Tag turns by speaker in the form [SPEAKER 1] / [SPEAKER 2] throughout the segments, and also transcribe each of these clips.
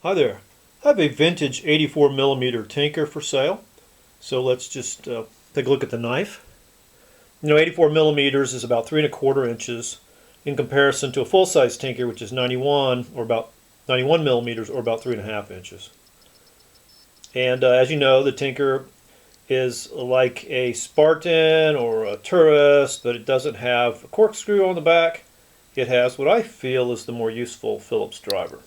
[SPEAKER 1] Hi there. I have a vintage 84mm Tinker for sale. So let's just take a look at the knife. 84mm is about 3¼ inches in comparison to a full-size Tinker, which is 91 or about 91mm or about 3½ inches. And as you know, the Tinker is like a Spartan or a Tourist, but it doesn't have a corkscrew on the back. It has what I feel is the more useful Phillips driver.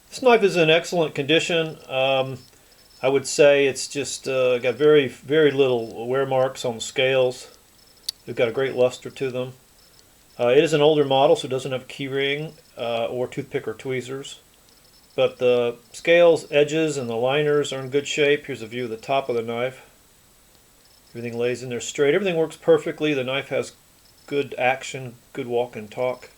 [SPEAKER 1] This knife is in excellent condition. I would say it's just got very little wear marks on the scales. They've got a great luster to them. It is an older model, so it doesn't have a key ring or toothpick or tweezers. But the scales, edges, and the liners are in good shape. Here's a view of the top of the knife. Everything lays in there straight. Everything works perfectly. The knife has good action, good walk and talk.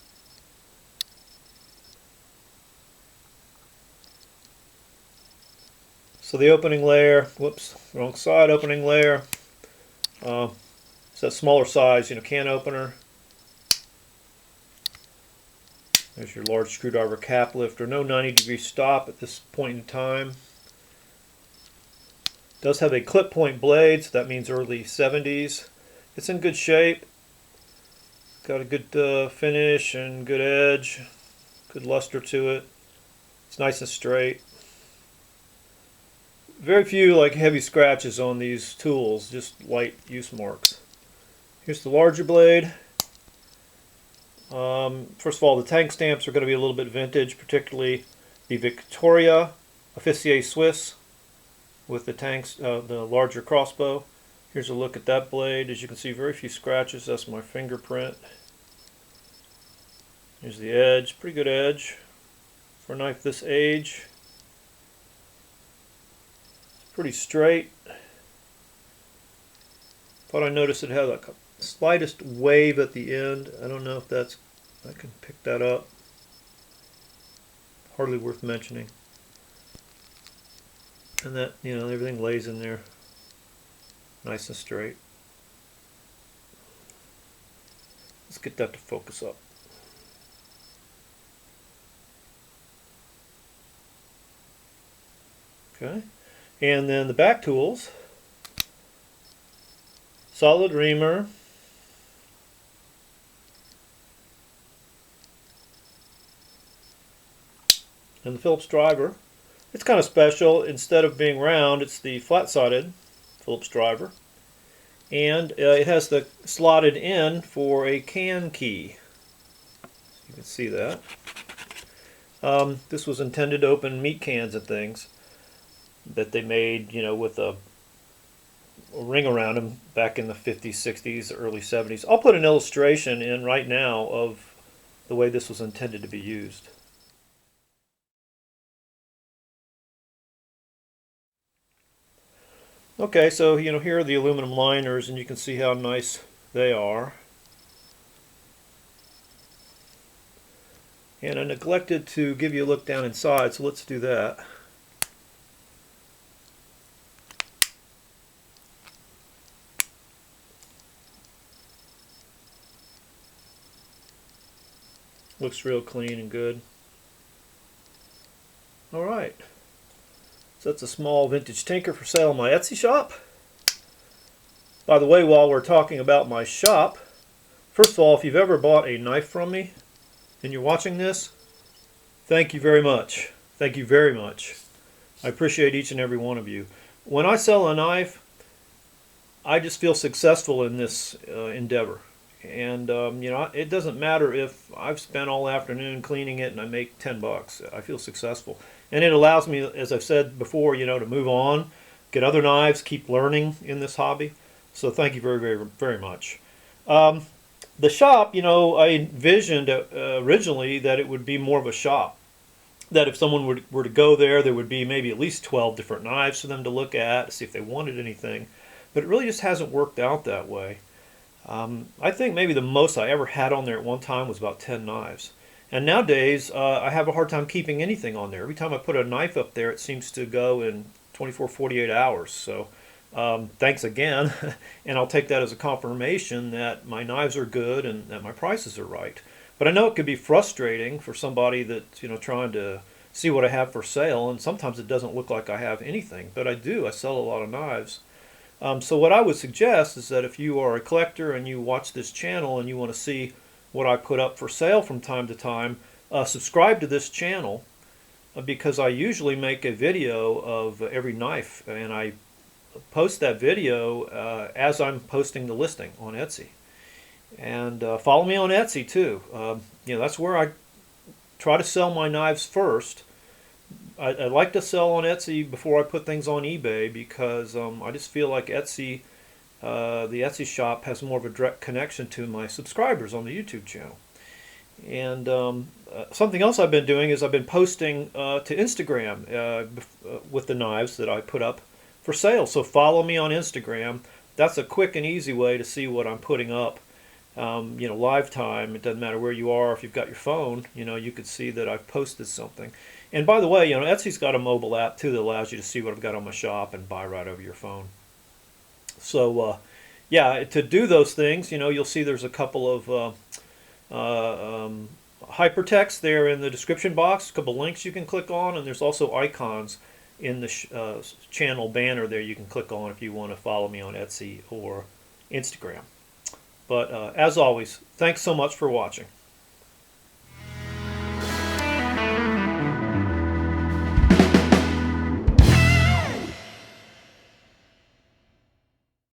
[SPEAKER 1] So the opening layer, whoops, wrong side, opening layer. It's that smaller size, can opener. There's your large screwdriver cap lifter. No 90-degree stop at this point in time. It does have a clip point blade, so that means early 70s. It's in good shape. Got a good finish and good edge, good luster to it. It's nice and straight. Very few heavy scratches on these tools, just light use marks. Here's the larger blade. First of all, the tank stamps are going to be a little bit vintage, particularly the Victoria Officier Swiss with the tanks, the larger crossbow. Here's a look at that blade. As you can see, very few scratches. That's my fingerprint. Here's the edge, pretty good edge for a knife this age. Pretty straight. Thought I noticed it had a slightest wave at the end. I don't know if I can pick that up. Hardly worth mentioning. And that, everything lays in there nice and straight. Let's get that to focus up. Okay. And then the back tools, solid reamer, and the Phillips driver. It's kind of special. Instead of being round, it's the flat-sided Phillips driver. And it has the slotted in for a can key. You can see that. This was intended to open meat cans and things that they made, with a ring around them back in the 50s, 60s, early 70s. I'll put an illustration in right now of the way this was intended to be used. Okay, so here are the aluminum liners, and you can see how nice they are. And I neglected to give you a look down inside, so let's do that. Looks real clean and good. Alright, so that's a small vintage Tinker for sale in my Etsy shop. By the way, while we're talking about my shop, first of all, if you've ever bought a knife from me and you're watching this, thank you very much. Thank you very much. I appreciate each and every one of you. When I sell a knife, I just feel successful in this endeavor. And it doesn't matter if I've spent all afternoon cleaning it and I make $10. I feel successful, and it allows me, as I've said before, to move on, get other knives, keep learning in this hobby. So thank you very much. The shop, I envisioned originally that it would be more of a shop. That if someone were to go there would be maybe at least 12 different knives for them to look at, see if they wanted anything. But it really just hasn't worked out that way. I think maybe the most I ever had on there at one time was about 10 knives. And nowadays, I have a hard time keeping anything on there. Every time I put a knife up there, it seems to go in 24, 48 hours. So thanks again. And I'll take that as a confirmation that my knives are good and that my prices are right. But I know it could be frustrating for somebody that's, trying to see what I have for sale, and sometimes it doesn't look like I have anything, but I do. I sell a lot of knives. So what I would suggest is that if you are a collector and you watch this channel and you want to see what I put up for sale from time to time, subscribe to this channel because I usually make a video of every knife, and I post that video as I'm posting the listing on Etsy. And follow me on Etsy too. That's where I try to sell my knives first. I like to sell on Etsy before I put things on eBay because I just feel like Etsy, the Etsy shop, has more of a direct connection to my subscribers on the YouTube channel. And something else I've been doing is I've been posting to Instagram with the knives that I put up for sale. So follow me on Instagram. That's a quick and easy way to see what I'm putting up. Live time. It doesn't matter where you are. If you've got your phone, you could see that I've posted something. And by the way, Etsy's got a mobile app too that allows you to see what I've got on my shop and buy right over your phone. So, yeah, to do those things, you'll see there's a couple of hypertext there in the description box, a couple links you can click on, and there's also icons in the channel banner there you can click on if you want to follow me on Etsy or Instagram. But as always, thanks so much for watching.